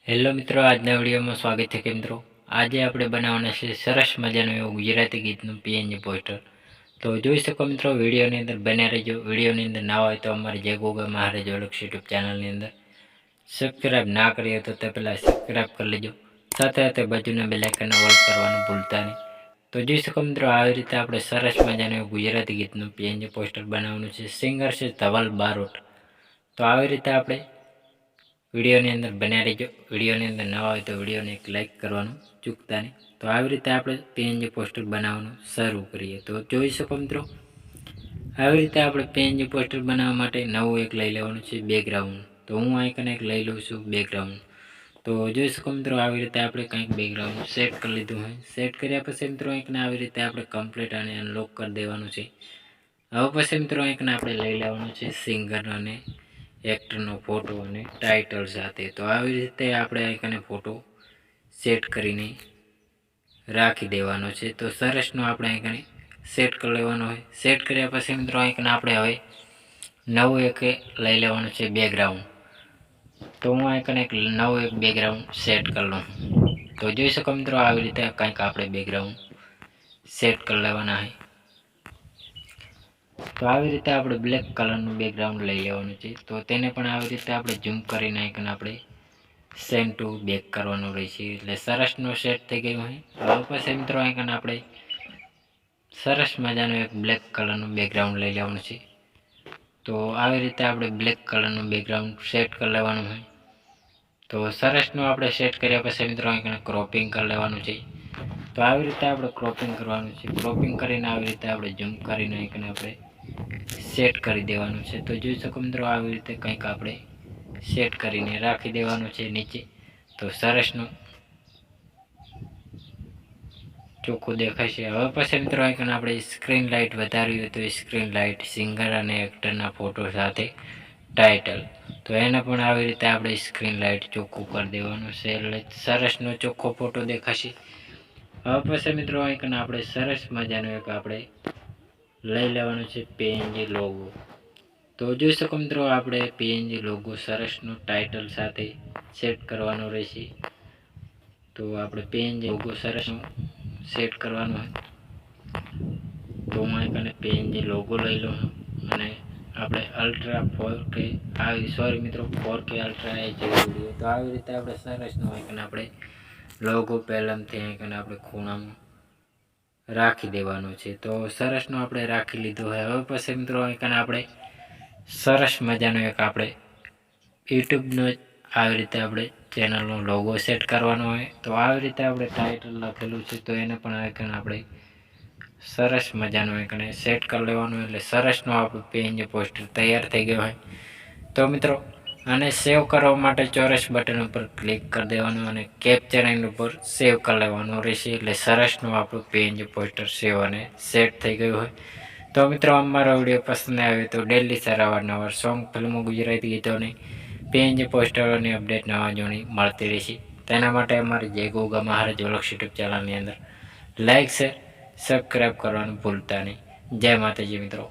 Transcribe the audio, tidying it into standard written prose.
Hello મિત્રો, આજના વિડીયોમાં સ્વાગત છે કે મિત્રો આજે આપણે બનાવવાના છે સરસ મજાનું એવું ગુજરાતી ગીતનું પીએનજી પોસ્ટર। તો જોઈ શકો મિત્રો, વિડીયોની અંદર બન્યા રહેજો। વિડીયોની અંદર ના હોય તો અમારી જય ગોગા મહારાજ ઓળખ યુટ્યુબ ચેનલની અંદર સબસ્ક્રાઈબ ના કરી તો તે પહેલાં સબસ્ક્રાઈબ કરી લેજો, સાથે સાથે બાજુના બેલ આઇકનને ઓલ કરવાનું ભૂલતા નહીં। તો જોઈ શકો મિત્રો, આવી રીતે આપણે સરસ મજાનું એવું ગુજરાતી ગીતનું પીએનજી પોસ્ટર બનાવવાનું છે। સિંગર છે ધવલ બારોટ। તો આવી રીતે આપણે વિડીયોની અંદર બન્યા રહેજો। વિડીયોની અંદર નવા હોય તો વિડીયોને એક લાઇક કરવાનું ચૂકતા નહીં। તો આવી રીતે આપણે પીએનજી પોસ્ટર બનાવવાનું શરૂ કરીએ। તો જોઈ શકો મિત્રો, આવી રીતે આપણે પીએનજી પોસ્ટર બનાવવા માટે નવું એક લઈ લેવાનું છે બેકગ્રાઉન્ડ। તો હું અહીં એક લઈ લઉં છું બેકગ્રાઉન્ડ। તો જોઈ શકો મિત્રો, આવી રીતે આપણે કંઈક બેકગ્રાઉન્ડ સેટ કરી લીધું હોય। સેટ કર્યા પછી મિત્રો અહીંને આવી રીતે આપણે કમ્પ્લીટ આને અનલોક કરી દેવાનું છે। હવે પછી મિત્રો અહીંને આપણે લઈ લેવાનું છે સિંગર અને એક્ટરનો ફોટો અને ટાઇટલ સાથે। તો આવી રીતે આપણે આઈકને ફોટો સેટ કરીને રાખી દેવાનો છે। તો સરસનો આપણે આઈકને સેટ કરી લેવાનો હોય। સેટ કર્યા પછી મિત્રો આઈકને આપણે હવે નવું એક લઈ લેવાનું છે બેકગ્રાઉન્ડ। તો હું આઈકને એક નવું એક બેકગ્રાઉન્ડ સેટ કરી લઉં। તો જોઈ શકો મિત્રો, આવી રીતે કંઈક આપણે બેકગ્રાઉન્ડ સેટ કરી લેવાના હોય। તો આવી રીતે આપણે બ્લેક કલરનું બેકગ્રાઉન્ડ લઈ લેવાનું છે। તો તેને પણ આવી રીતે આપણે ઝૂમ કરીને આઈકન આપણે સેમ ટુ બેક કરવાનું રહેશે, એટલે સરસનો સેટ થઈ ગયું હોય। હવે પછી મિત્રો આઈકન આપણે સરસ મજાનું એક બ્લેક કલરનું બેકગ્રાઉન્ડ લઈ લેવાનું છે। તો આવી રીતે આપણે બ્લેક કલરનું બેકગ્રાઉન્ડ સેટ કરી લેવાનું હોય। તો સરસનું આપણે સેટ કર્યા પછી મિત્રો આઈકન ક્રોપિંગ કરી લેવાનું છે। તો આવી રીતે આપણે ક્રોપિંગ કરવાનું છે। ક્રોપિંગ કરીને આવી રીતે આપણે ઝૂમ કરીને આઈકન આપણે સેટ કરી દેવાનું છે। તો જોઈ શકો મિત્રો, આવી રીતે કંઈક આપણે સેટ કરીને રાખી દેવાનું છે નીચે। તો સરસનું ચોખ્ખું દેખાશે। હવે પછી મિત્રો આઈકન આપણે સ્ક્રીન લાઇટ વધારવી હોય તો સ્ક્રીન લાઇટ, સિંગર અને એક્ટરના ફોટો સાથે ટાઇટલ, તો એને પણ આવી રીતે આપણે સ્ક્રીન લાઇટ ચોખ્ખું કરી દેવાનું છે, એટલે સરસનો ચોખ્ખો ફોટો દેખાશે। હવે પછી મિત્રો આઈકન આપણે સરસ મજાનું એક આપણે લઈ લેવાનું છે પીએનજી લોગો। તો જોઈ શકો મિત્રો, આપણે પીએનજી લોગો સરસનું ટાઇટલ સાથે સેટ કરવાનો રહેશે। તો આપણે પીએનજી લોગો સરસનું સેટ કરવાનું હોય। તો હું અહીં પીએનજી લોગો લઈ લઉં અને આપણે અલ્ટ્રા 4K સોરી મિત્રો 4K અલ્ટ્રા HD વિડીયો। તો આવી રીતે આપણે સરસનું અહીં આપણે લોગો પહેલાંથી અહીં આપણે ખૂણામાં રાખી દેવાનું છે। તો સરસનો આપણે રાખી લીધું હોય। હવે પછી મિત્રો અહીં આપણે સરસ મજાનો એક આપણે યુટ્યુબનો આવી રીતે આપણે ચેનલનો લોગો સેટ કરવાનો હોય। તો આવી રીતે આપણે ટાઇટલ લખેલું છે, તો એને પણ આઈકન આપણે સરસ મજાનું આઈકન સેટ કરી લેવાનું, એટલે સરસનો આપણું પીએનજી પોસ્ટર તૈયાર થઈ ગયો હોય। તો મિત્રો આને સેવ કરવા માટે ચોરસ બટન ઉપર ક્લિક કરી દેવાનું અને કેપ્ચર એન્ડ ઉપર સેવ કરી લેવાનું રહેશે, એટલે સરસનું આપણું પીએનજી પોસ્ટર સેવ અને સેટ થઈ ગયું હોય। તો મિત્રો અમારો વિડીયો પસંદ આવ્યો તો ડેલી સારા અવારનવાર સોંગ, ફિલ્મો, ગુજરાતી ગીતોની પીએનજી પોસ્ટરોની અપડેટ નવા જોણી મળતી રહેશે। તેના માટે અમારી જય ગોગા મહારાજ ઓળખ યુટ્યુબ ચેનલની અંદર લાઇક, શેર, સબસ્ક્રાઈબ કરવાનું ભૂલતા નહીં। જય માતાજી મિત્રો।